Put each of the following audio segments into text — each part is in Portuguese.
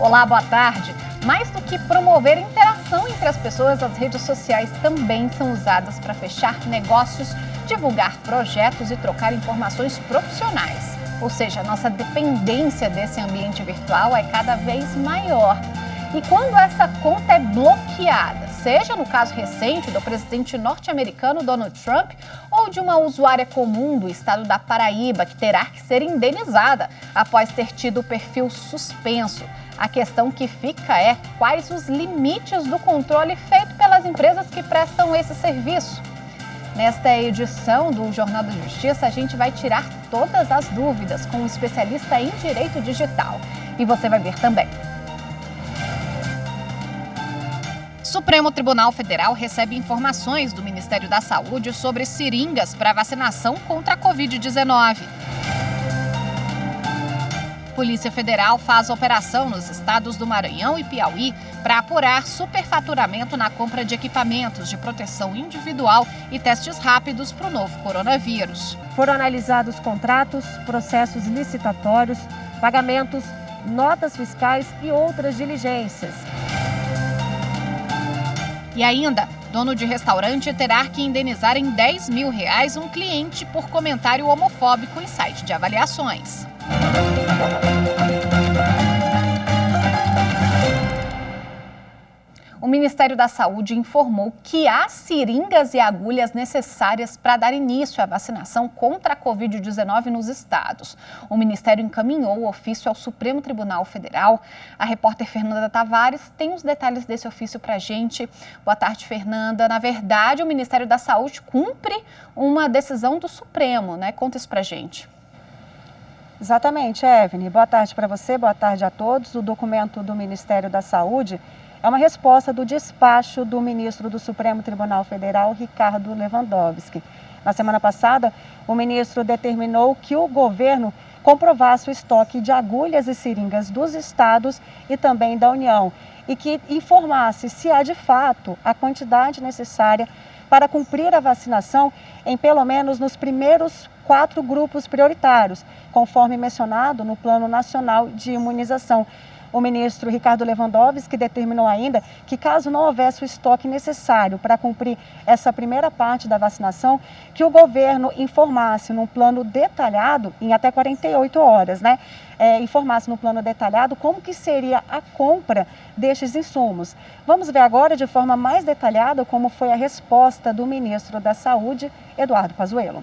Olá, boa tarde. Mais do que promover interação entre as pessoas, as redes sociais também são usadas para fechar negócios, divulgar projetos e trocar informações profissionais. Ou seja, a nossa dependência desse ambiente virtual é cada vez maior. E quando essa conta é bloqueada, seja no caso recente do presidente norte-americano Donald Trump ou de uma usuária comum do estado da Paraíba que terá que ser indenizada após ter tido o perfil suspenso, a questão que fica é quais os limites do controle feito pelas empresas que prestam esse serviço. Nesta edição do Jornal da Justiça, a gente vai tirar todas as dúvidas com um especialista em direito digital. E você vai ver também. Supremo Tribunal Federal recebe informações do Ministério da Saúde sobre seringas para vacinação contra a Covid-19. Polícia Federal faz operação nos estados do Maranhão e Piauí para apurar superfaturamento na compra de equipamentos de proteção individual e testes rápidos para o novo coronavírus. Foram analisados contratos, processos licitatórios, pagamentos, notas fiscais e outras diligências. E ainda, dono de restaurante terá que indenizar em R$10 mil um cliente por comentário homofóbico em site de avaliações. O Ministério da Saúde informou que há seringas e agulhas necessárias para dar início à vacinação contra a Covid-19 nos estados. O Ministério encaminhou o ofício ao Supremo Tribunal Federal. A repórter Fernanda Tavares tem os detalhes desse ofício para a gente. Boa tarde, Fernanda. Na verdade, o Ministério da Saúde cumpre uma decisão do Supremo, né? Conta isso para a gente. Exatamente, Evelyn. Boa tarde para você, boa tarde a todos. O documento do Ministério da Saúde é uma resposta do despacho do ministro do Supremo Tribunal Federal, Ricardo Lewandowski. Na semana passada, o ministro determinou que o governo comprovasse o estoque de agulhas e seringas dos estados e também da União e que informasse se há de fato a quantidade necessária para cumprir a vacinação em pelo menos nos primeiros 4 grupos prioritários, conforme mencionado no Plano Nacional de Imunização. O ministro Ricardo Lewandowski determinou ainda que, caso não houvesse o estoque necessário para cumprir essa primeira parte da vacinação, que o governo informasse num plano detalhado, em até 48 horas, informasse no plano detalhado como que seria a compra destes insumos. Vamos ver agora de forma mais detalhada como foi a resposta do ministro da Saúde, Eduardo Pazuello.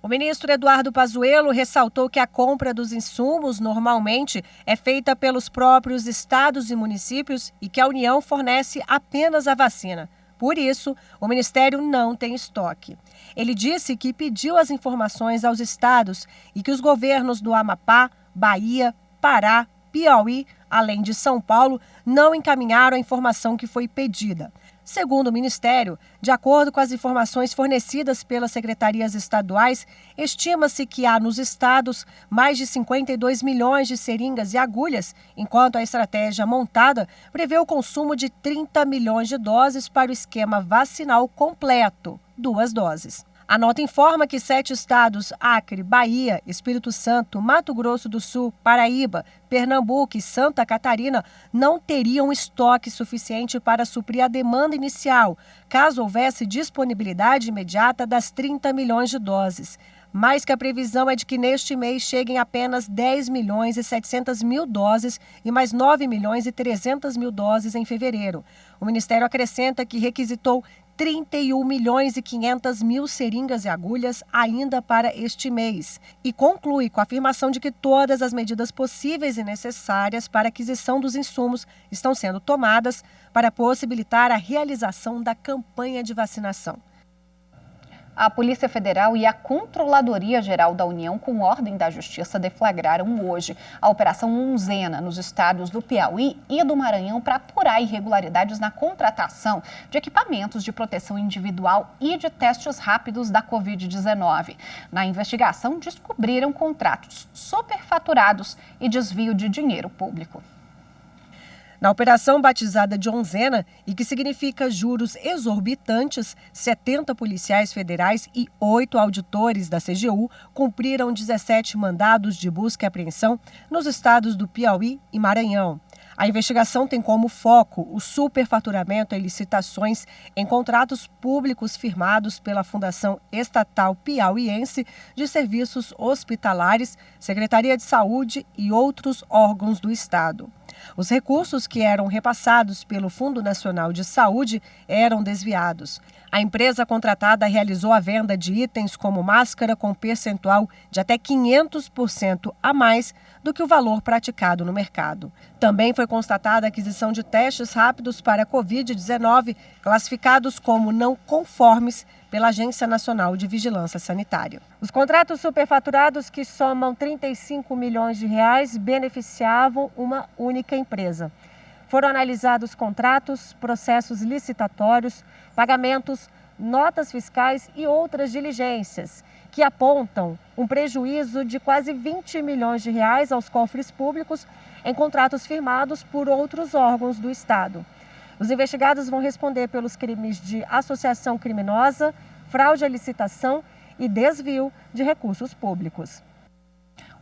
O ministro Eduardo Pazuello ressaltou que a compra dos insumos normalmente é feita pelos próprios estados e municípios e que a União fornece apenas a vacina. Por isso, o Ministério não tem estoque. Ele disse que pediu as informações aos estados e que os governos do Amapá, Bahia, Pará, Piauí, além de São Paulo, não encaminharam a informação que foi pedida. Segundo o Ministério, de acordo com as informações fornecidas pelas secretarias estaduais, estima-se que há nos estados mais de 52 milhões de seringas e agulhas, enquanto a estratégia montada prevê o consumo de 30 milhões de doses para o esquema vacinal completo, 2 doses. A nota informa que 7 estados, Acre, Bahia, Espírito Santo, Mato Grosso do Sul, Paraíba, Pernambuco e Santa Catarina não teriam estoque suficiente para suprir a demanda inicial, caso houvesse disponibilidade imediata das 30 milhões de doses. Mais que a previsão é de que neste mês cheguem apenas 10 milhões e 700 mil doses e mais 9 milhões e 300 mil doses em fevereiro. O Ministério acrescenta que requisitou 31 milhões e 500 mil seringas e agulhas ainda para este mês. E conclui com a afirmação de que todas as medidas possíveis e necessárias para a aquisição dos insumos estão sendo tomadas para possibilitar a realização da campanha de vacinação. A Polícia Federal e a Controladoria Geral da União, com ordem da Justiça, deflagraram hoje a Operação Unzena nos estados do Piauí e do Maranhão para apurar irregularidades na contratação de equipamentos de proteção individual e de testes rápidos da Covid-19. Na investigação, descobriram contratos superfaturados e desvio de dinheiro público. Na operação batizada de Onzena, e que significa juros exorbitantes, 70 policiais federais e 8 auditores da CGU cumpriram 17 mandados de busca e apreensão nos estados do Piauí e Maranhão. A investigação tem como foco o superfaturamento em licitações em contratos públicos firmados pela Fundação Estatal Piauiense de Serviços Hospitalares, Secretaria de Saúde e outros órgãos do Estado. Os recursos que eram repassados pelo Fundo Nacional de Saúde eram desviados. A empresa contratada realizou a venda de itens como máscara com percentual de até 500% a mais do que o valor praticado no mercado. Também foi constatada a aquisição de testes rápidos para a Covid-19, classificados como não conformes pela Agência Nacional de Vigilância Sanitária. Os contratos superfaturados, que somam 35 milhões de reais, beneficiavam uma única empresa. Foram analisados contratos, processos licitatórios, pagamentos, notas fiscais e outras diligências, que apontam um prejuízo de quase 20 milhões de reais aos cofres públicos em contratos firmados por outros órgãos do Estado. Os investigados vão responder pelos crimes de associação criminosa, fraude à licitação e desvio de recursos públicos.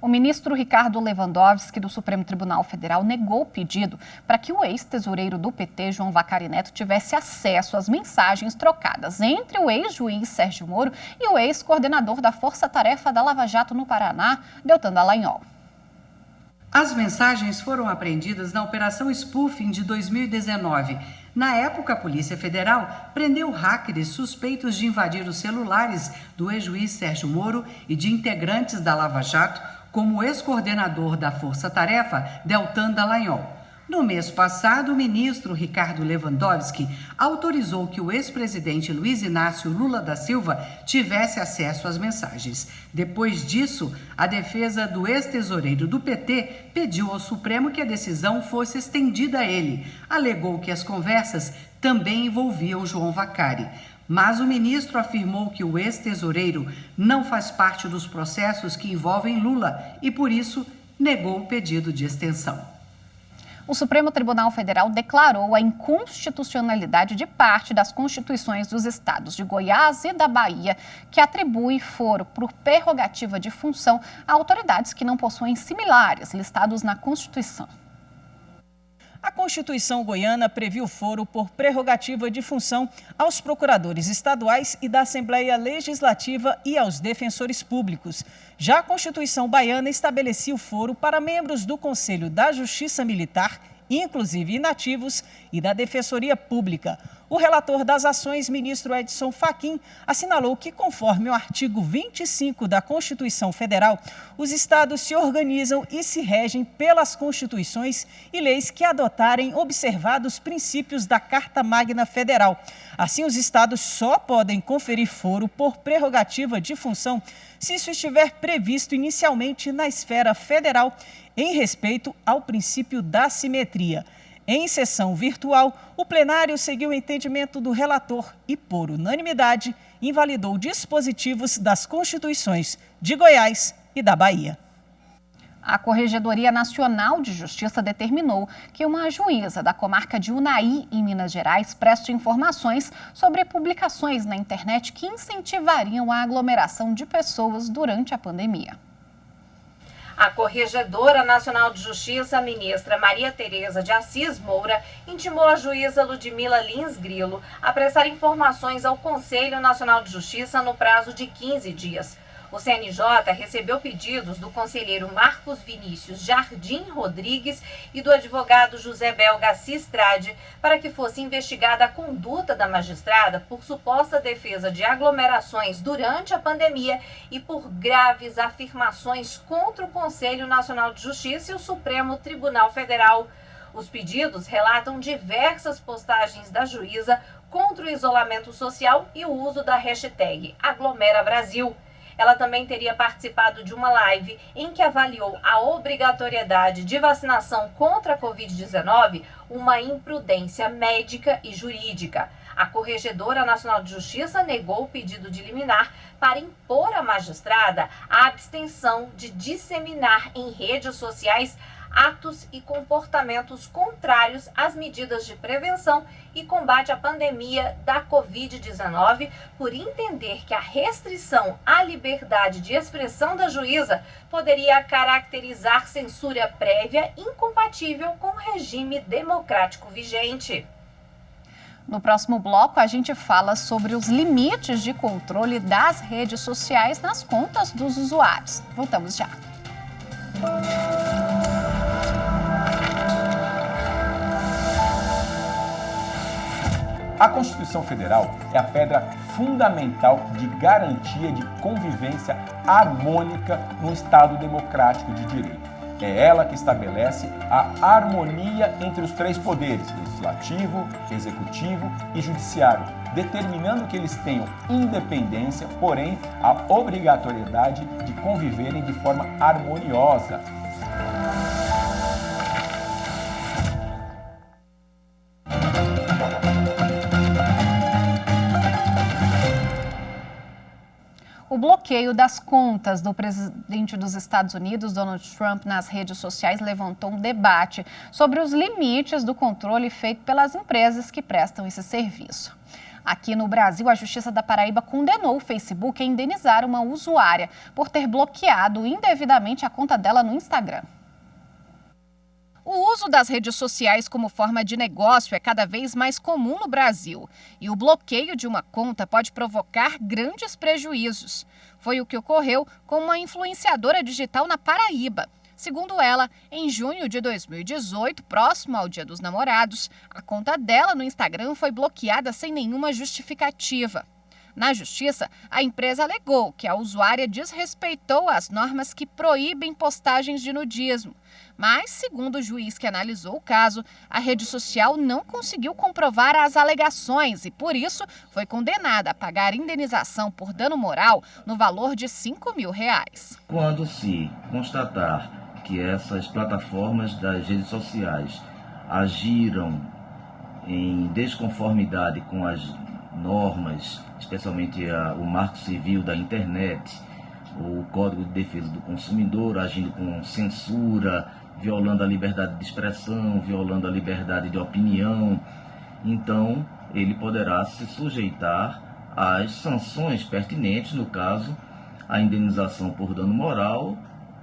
O ministro Ricardo Lewandowski, do Supremo Tribunal Federal, negou o pedido para que o ex-tesoureiro do PT, João Vacari Neto, tivesse acesso às mensagens trocadas entre o ex-juiz Sérgio Moro e o ex-coordenador da Força Tarefa da Lava Jato no Paraná, Deltan Dallagnol. As mensagens foram apreendidas na Operação Spoofing de 2019. Na época, a Polícia Federal prendeu hackers suspeitos de invadir os celulares do ex-juiz Sérgio Moro e de integrantes da Lava Jato, como o ex-coordenador da Força Tarefa, Deltan Dallagnol. No mês passado, o ministro Ricardo Lewandowski autorizou que o ex-presidente Luiz Inácio Lula da Silva tivesse acesso às mensagens. Depois disso, a defesa do ex-tesoureiro do PT pediu ao Supremo que a decisão fosse estendida a ele. Alegou que as conversas também envolviam João Vacari. Mas o ministro afirmou que o ex-tesoureiro não faz parte dos processos que envolvem Lula e, por isso, negou o pedido de extensão. O Supremo Tribunal Federal declarou a inconstitucionalidade de parte das constituições dos estados de Goiás e da Bahia, que atribui foro por prerrogativa de função a autoridades que não possuem similares listados na Constituição. A Constituição goiana previu foro por prerrogativa de função aos procuradores estaduais e da Assembleia Legislativa e aos defensores públicos. Já a Constituição baiana estabelecia o foro para membros do Conselho da Justiça Militar, inclusive inativos, e da Defensoria Pública. O relator das ações, ministro Edson Fachin, assinalou que, conforme o artigo 25 da Constituição Federal, os estados se organizam e se regem pelas constituições e leis que adotarem observados princípios da Carta Magna Federal. Assim, os estados só podem conferir foro por prerrogativa de função se isso estiver previsto inicialmente na esfera federal, em respeito ao princípio da simetria. Em sessão virtual, o plenário seguiu o entendimento do relator e, por unanimidade, invalidou dispositivos das Constituições de Goiás e da Bahia. A Corregedoria Nacional de Justiça determinou que uma juíza da comarca de Unai, em Minas Gerais, preste informações sobre publicações na internet que incentivariam a aglomeração de pessoas durante a pandemia. A Corregedora Nacional de Justiça, a ministra Maria Tereza de Assis Moura, intimou a juíza Ludmila Lins Grilo a prestar informações ao Conselho Nacional de Justiça no prazo de 15 dias. O CNJ recebeu pedidos do conselheiro Marcos Vinícius Jardim Rodrigues e do advogado José Belga Cistrade para que fosse investigada a conduta da magistrada por suposta defesa de aglomerações durante a pandemia e por graves afirmações contra o Conselho Nacional de Justiça e o Supremo Tribunal Federal. Os pedidos relatam diversas postagens da juíza contra o isolamento social e o uso da hashtag #AglomeraBrasil. Ela também teria participado de uma live em que avaliou a obrigatoriedade de vacinação contra a Covid-19, uma imprudência médica e jurídica. A Corregedora Nacional de Justiça negou o pedido de liminar para impor à magistrada a abstenção de disseminar em redes sociais atos e comportamentos contrários às medidas de prevenção e combate à pandemia da Covid-19, por entender que a restrição à liberdade de expressão da juíza poderia caracterizar censura prévia incompatível com o regime democrático vigente. No próximo bloco, a gente fala sobre os limites de controle das redes sociais nas contas dos usuários. Voltamos já. A Constituição Federal é a pedra fundamental de garantia de convivência harmônica no Estado democrático de direito. É ela que estabelece a harmonia entre os três poderes, legislativo, executivo e judiciário, determinando que eles tenham independência, porém a obrigatoriedade de conviverem de forma harmoniosa. O bloqueio das contas do presidente dos Estados Unidos, Donald Trump, nas redes sociais levantou um debate sobre os limites do controle feito pelas empresas que prestam esse serviço. Aqui no Brasil, a Justiça da Paraíba condenou o Facebook a indenizar uma usuária por ter bloqueado indevidamente a conta dela no Instagram. O uso das redes sociais como forma de negócio é cada vez mais comum no Brasil e o bloqueio de uma conta pode provocar grandes prejuízos. Foi o que ocorreu com uma influenciadora digital na Paraíba. Segundo ela, em junho de 2018, próximo ao Dia dos Namorados, a conta dela no Instagram foi bloqueada sem nenhuma justificativa. Na Justiça, a empresa alegou que a usuária desrespeitou as normas que proíbem postagens de nudismo. Mas, segundo o juiz que analisou o caso, a rede social não conseguiu comprovar as alegações e, por isso, foi condenada a pagar indenização por dano moral no valor de R$5 mil. Quando se constatar que essas plataformas das redes sociais agiram em desconformidade com as normas, especialmente o Marco Civil da Internet, o Código de Defesa do Consumidor, agindo com censura, violando a liberdade de expressão, violando a liberdade de opinião, então ele poderá se sujeitar às sanções pertinentes, no caso, a indenização por dano moral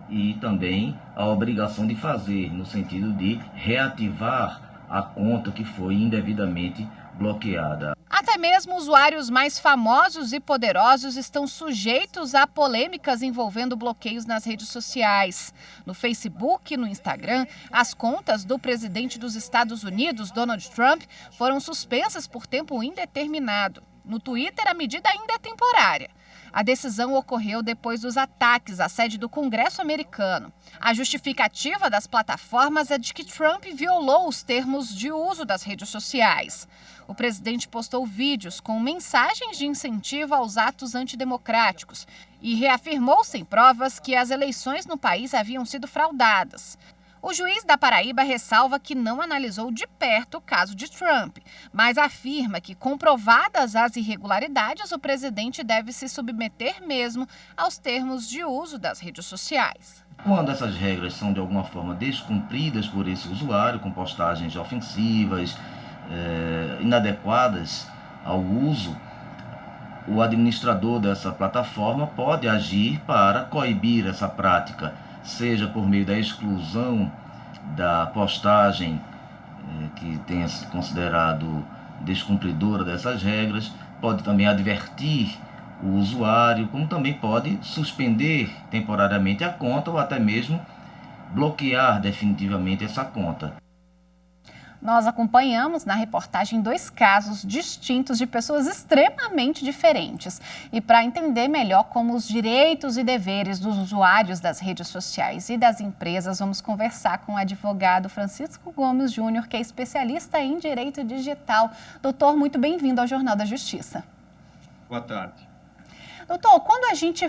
e também a obrigação de fazer, no sentido de reativar a conta que foi indevidamente bloqueada. Até mesmo usuários mais famosos e poderosos estão sujeitos a polêmicas envolvendo bloqueios nas redes sociais. No Facebook e no Instagram, as contas do presidente dos Estados Unidos, Donald Trump, foram suspensas por tempo indeterminado. No Twitter, a medida ainda é temporária. A decisão ocorreu depois dos ataques à sede do Congresso americano. A justificativa das plataformas é de que Trump violou os termos de uso das redes sociais. O presidente postou vídeos com mensagens de incentivo aos atos antidemocráticos e reafirmou sem provas que as eleições no país haviam sido fraudadas. O juiz da Paraíba ressalva que não analisou de perto o caso de Trump, mas afirma que, comprovadas as irregularidades, o presidente deve se submeter mesmo aos termos de uso das redes sociais. Quando essas regras são de alguma forma descumpridas por esse usuário, com postagens ofensivas, inadequadas ao uso, o administrador dessa plataforma pode agir para coibir essa prática, seja por meio da exclusão da postagem que tenha se considerado descumpridora dessas regras, pode também advertir o usuário, como também pode suspender temporariamente a conta ou até mesmo bloquear definitivamente essa conta. Nós acompanhamos na reportagem 2 casos distintos de pessoas extremamente diferentes. E para entender melhor como os direitos e deveres dos usuários das redes sociais e das empresas, vamos conversar com o advogado Francisco Gomes Júnior, que é especialista em direito digital. Doutor, muito bem-vindo ao Jornal da Justiça. Boa tarde. Doutor, quando a gente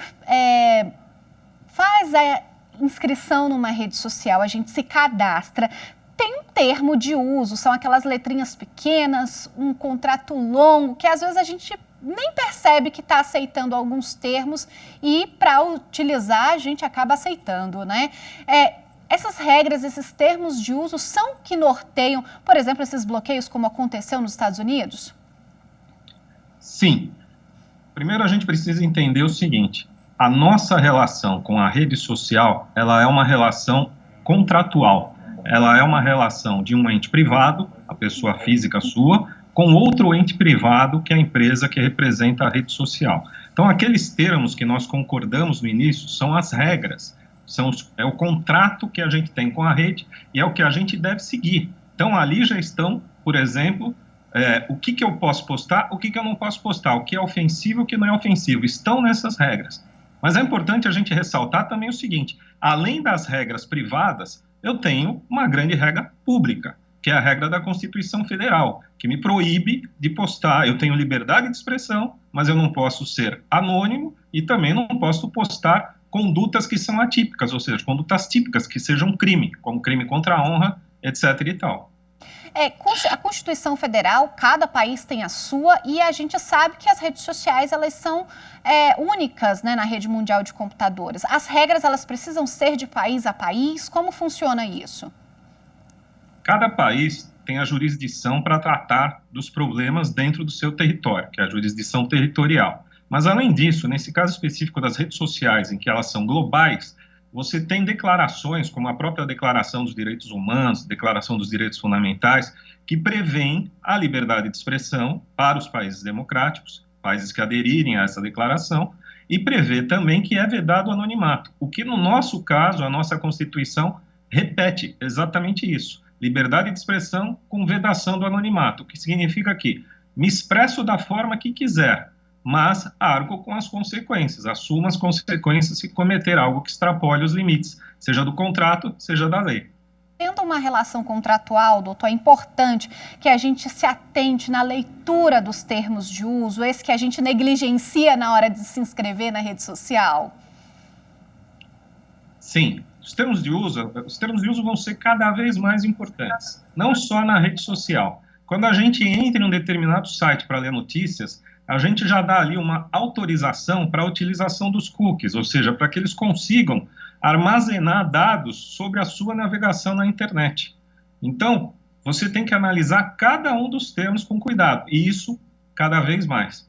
faz a inscrição numa rede social, a gente se cadastra, tem um termo de uso, são aquelas letrinhas pequenas, um contrato longo, que às vezes a gente nem percebe que está aceitando alguns termos e para utilizar a gente acaba aceitando, né? Essas regras, esses termos de uso são que norteiam, por exemplo, esses bloqueios como aconteceu nos Estados Unidos? Sim. Primeiro a gente precisa entender o seguinte, a nossa relação com a rede social, ela é uma relação contratual. Ela é uma relação de um ente privado, a pessoa física sua, com outro ente privado, que é a empresa que representa a rede social. Então, aqueles termos que nós concordamos no início são as regras, é o contrato que a gente tem com a rede e é o que a gente deve seguir. Então, ali já estão, por exemplo, o que eu posso postar, o que eu não posso postar, o que é ofensivo e o que não é ofensivo, estão nessas regras. Mas é importante a gente ressaltar também o seguinte, além das regras privadas, eu tenho uma grande regra pública, que é a regra da Constituição Federal, que me proíbe de postar. Eu tenho liberdade de expressão, mas eu não posso ser anônimo e também não posso postar condutas que são atípicas, ou seja, condutas típicas que sejam crime, como crime contra a honra, etc. e tal. A Constituição Federal, cada país tem a sua e a gente sabe que as redes sociais elas são únicas, né, na rede mundial de computadores. As regras elas precisam ser de país a país? Como funciona isso? Cada país tem a jurisdição para tratar dos problemas dentro do seu território, que é a jurisdição territorial. Mas, além disso, nesse caso específico das redes sociais, em que elas são globais, você tem declarações, como a própria Declaração dos Direitos Humanos, Declaração dos Direitos Fundamentais, que prevêem a liberdade de expressão para os países democráticos, países que aderirem a essa declaração, e prevê também que é vedado o anonimato, o que, no nosso caso, a nossa Constituição repete exatamente isso. Liberdade de expressão com vedação do anonimato, o que significa que me expresso da forma que quiser, mas arco com as consequências, assumo as consequências se cometer algo que extrapole os limites, seja do contrato, seja da lei. Tendo uma relação contratual, doutor, é importante que a gente se atente na leitura dos termos de uso, esse que a gente negligencia na hora de se inscrever na rede social? Sim, os termos de uso vão ser cada vez mais importantes, não só na rede social. Quando a gente entra em um determinado site para ler notícias, a gente já dá ali uma autorização para a utilização dos cookies, ou seja, para que eles consigam armazenar dados sobre a sua navegação na internet. Então, você tem que analisar cada um dos termos com cuidado, e isso cada vez mais.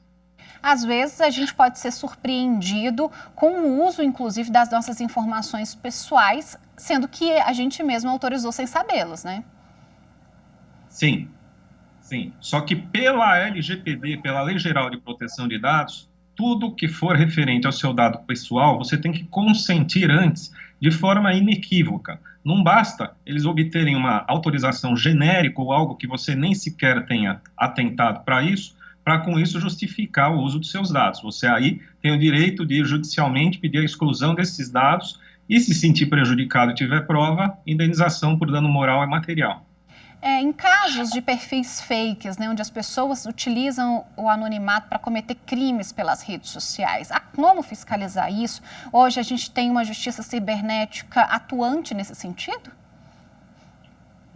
Às vezes, a gente pode ser surpreendido com o uso, inclusive, das nossas informações pessoais, sendo que a gente mesmo autorizou sem sabê-los, né? Sim. Sim, só que pela LGPD, pela Lei Geral de Proteção de Dados, tudo que for referente ao seu dado pessoal, você tem que consentir antes, de forma inequívoca. Não basta eles obterem uma autorização genérica ou algo que você nem sequer tenha atentado para isso, para com isso justificar o uso dos seus dados. Você aí tem o direito de judicialmente pedir a exclusão desses dados e, se sentir prejudicado e tiver prova, indenização por dano moral e material. Em casos de perfis fakes, né, onde as pessoas utilizam o anonimato para cometer crimes pelas redes sociais, há como fiscalizar isso? Hoje a gente tem uma justiça cibernética atuante nesse sentido?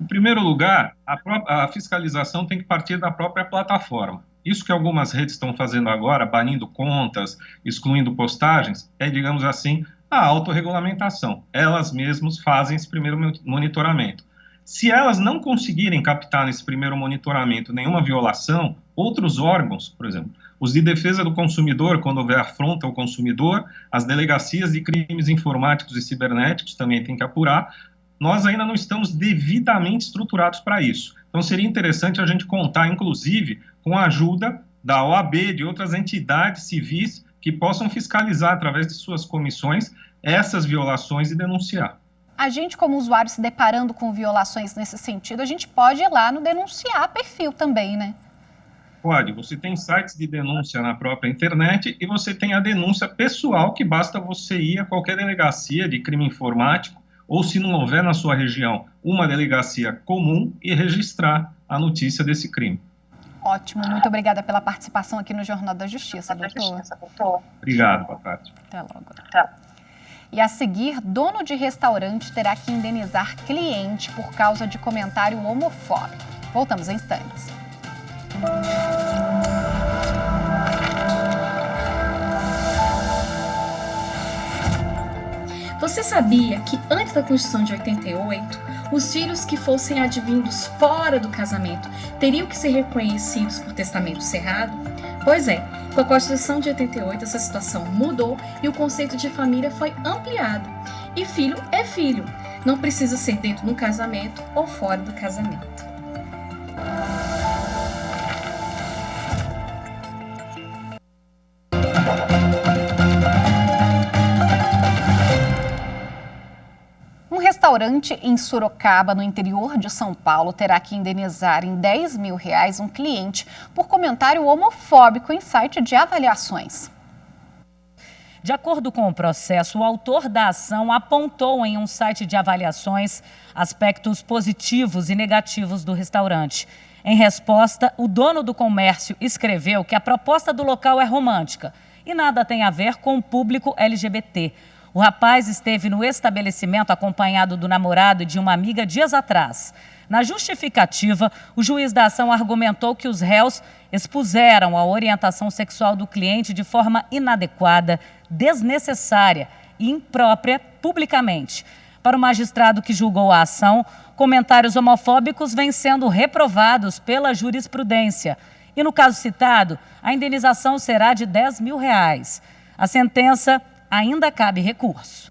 Em primeiro lugar, a fiscalização tem que partir da própria plataforma. Isso que algumas redes estão fazendo agora, banindo contas, excluindo postagens, é, digamos assim, a autorregulamentação. Elas mesmas fazem esse primeiro monitoramento. Se elas não conseguirem captar nesse primeiro monitoramento nenhuma violação, outros órgãos, por exemplo, os de defesa do consumidor, quando houver afronta ao consumidor, as delegacias de crimes informáticos e cibernéticos também têm que apurar. Nós ainda não estamos devidamente estruturados para isso. Então, seria interessante a gente contar, inclusive, com a ajuda da OAB, de outras entidades civis que possam fiscalizar, através de suas comissões, essas violações e denunciar. A gente, como usuário, se deparando com violações nesse sentido, a gente pode ir lá no denunciar perfil também, né? Pode. Você tem sites de denúncia na própria internet e você tem a denúncia pessoal, que basta você ir a qualquer delegacia de crime informático, ou se não houver na sua região uma delegacia comum, e registrar a notícia desse crime. Ótimo. Muito obrigada pela participação aqui no Jornal da Justiça, doutor. Obrigado, boa tarde. Até logo. E a seguir, dono de restaurante terá que indenizar cliente por causa de comentário homofóbico. Voltamos em instantes. Você sabia que antes da Constituição de 88, os filhos que fossem advindos fora do casamento teriam que ser reconhecidos por testamento cerrado? Pois é, com a Constituição de 88 essa situação mudou e o conceito de família foi ampliado. E filho é filho, não precisa ser dentro do casamento ou fora do casamento. Um restaurante em Sorocaba, no interior de São Paulo, terá que indenizar em R$10 mil um cliente por comentário homofóbico em site de avaliações. De acordo com o processo, o autor da ação apontou em um site de avaliações aspectos positivos e negativos do restaurante. Em resposta, o dono do comércio escreveu que a proposta do local é romântica e nada tem a ver com o público LGBT. O rapaz esteve no estabelecimento acompanhado do namorado e de uma amiga dias atrás. Na justificativa, o juiz da ação argumentou que os réus expuseram a orientação sexual do cliente de forma inadequada, desnecessária e imprópria publicamente. Para o magistrado que julgou a ação, comentários homofóbicos vêm sendo reprovados pela jurisprudência. E no caso citado, a indenização será de R$10 mil. A sentença ainda cabe recurso.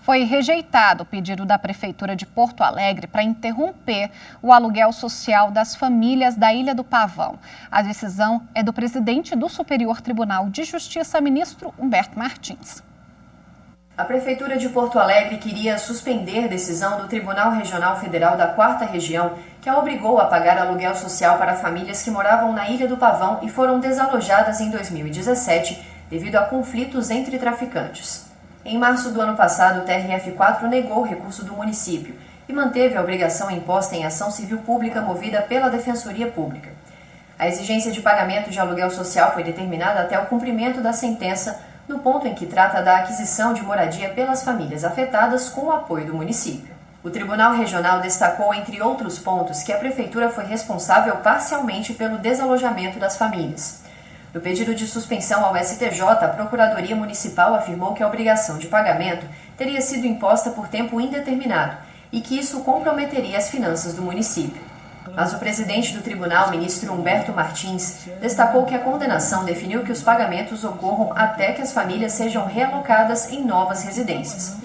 Foi rejeitado o pedido da Prefeitura de Porto Alegre para interromper o aluguel social das famílias da Ilha do Pavão. A decisão é do presidente do Superior Tribunal de Justiça, ministro Humberto Martins. A Prefeitura de Porto Alegre queria suspender decisão do Tribunal Regional Federal da 4ª Região, que a obrigou a pagar aluguel social para famílias que moravam na Ilha do Pavão e foram desalojadas em 2017 devido a conflitos entre traficantes. Em março do ano passado, o TRF4 negou o recurso do município e manteve a obrigação imposta em ação civil pública movida pela Defensoria Pública. A exigência de pagamento de aluguel social foi determinada até o cumprimento da sentença, no ponto em que trata da aquisição de moradia pelas famílias afetadas com o apoio do município. O Tribunal Regional destacou, entre outros pontos, que a Prefeitura foi responsável parcialmente pelo desalojamento das famílias. No pedido de suspensão ao STJ, a Procuradoria Municipal afirmou que a obrigação de pagamento teria sido imposta por tempo indeterminado e que isso comprometeria as finanças do município. Mas o presidente do tribunal, ministro Humberto Martins, destacou que a condenação definiu que os pagamentos ocorram até que as famílias sejam realocadas em novas residências.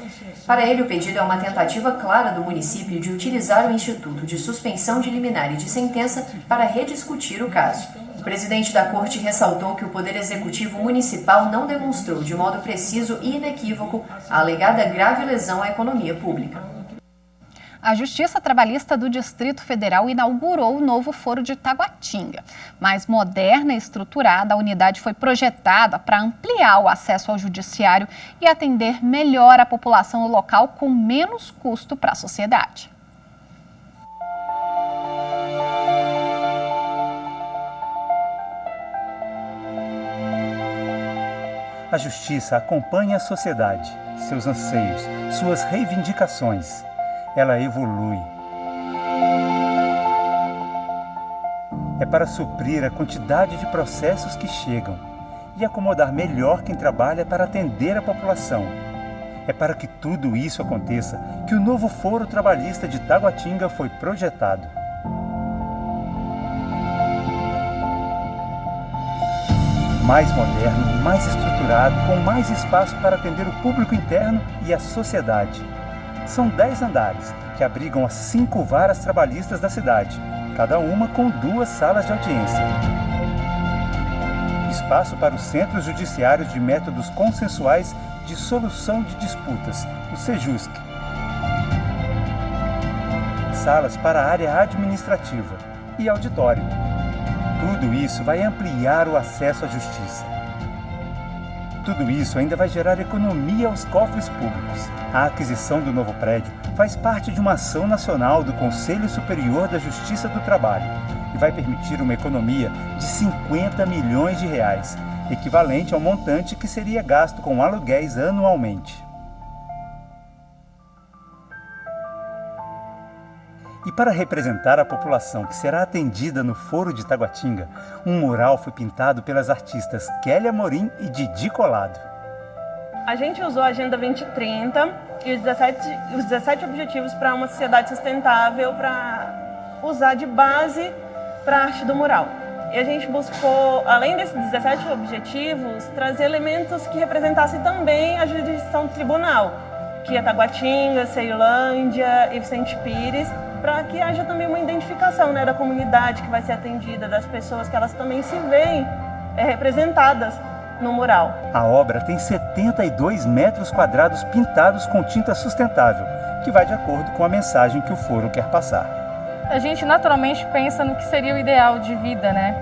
Para ele, o pedido é uma tentativa clara do município de utilizar o Instituto de Suspensão de Liminar e de Sentença para rediscutir o caso. O presidente da Corte ressaltou que o Poder Executivo Municipal não demonstrou de modo preciso e inequívoco a alegada grave lesão à economia pública. A Justiça Trabalhista do Distrito Federal inaugurou o novo Foro de Taguatinga. Mais moderna e estruturada, a unidade foi projetada para ampliar o acesso ao judiciário e atender melhor a população local com menos custo para a sociedade. A Justiça acompanha a sociedade, seus anseios, suas reivindicações. Ela evolui. É para suprir a quantidade de processos que chegam e acomodar melhor quem trabalha para atender a população. É para que tudo isso aconteça que o novo Foro Trabalhista de Taguatinga foi projetado. Mais moderno, mais estruturado, com mais espaço para atender o público interno e a sociedade. São 10 andares, que abrigam as 5 varas trabalhistas da cidade, cada uma com 2 salas de audiência. Espaço para os Centros Judiciários de Métodos Consensuais de Solução de Disputas, o SEJUSC. Salas para a área administrativa e auditório. Tudo isso vai ampliar o acesso à justiça. Tudo isso ainda vai gerar economia aos cofres públicos. A aquisição do novo prédio faz parte de uma ação nacional do Conselho Superior da Justiça do Trabalho e vai permitir uma economia de R$50 milhões, equivalente ao montante que seria gasto com aluguéis anualmente. E para representar a população que será atendida no Foro de Taguatinga, um mural foi pintado pelas artistas Kélia Morim e Didi Colado. A gente usou a Agenda 2030 e os 17 objetivos para uma sociedade sustentável para usar de base para a arte do mural. E a gente buscou, além desses 17 objetivos, trazer elementos que representassem também a jurisdição do tribunal, que é Taguatinga, Ceilândia e Vicente Pires, para que haja também uma identificação, né, da comunidade que vai ser atendida, das pessoas que elas também se veem representadas no mural. A obra tem 72 metros quadrados pintados com tinta sustentável, que vai de acordo com a mensagem que o foro quer passar. A gente naturalmente pensa no que seria o ideal de vida, né?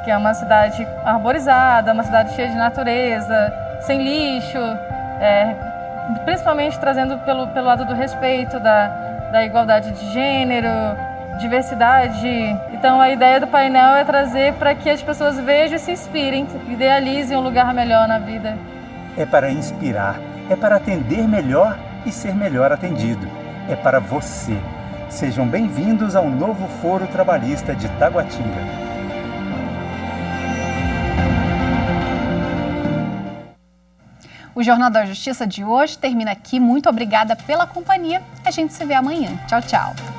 Que é uma cidade arborizada, uma cidade cheia de natureza, sem lixo, principalmente trazendo pelo lado do respeito, da igualdade de gênero, diversidade. Então a ideia do painel é trazer para que as pessoas vejam e se inspirem, idealizem um lugar melhor na vida. É para inspirar, é para atender melhor e ser melhor atendido. É para você. Sejam bem-vindos ao novo Foro Trabalhista de Taguatinga. O Jornal da Justiça de hoje termina aqui. Muito obrigada pela companhia. A gente se vê amanhã. Tchau, tchau.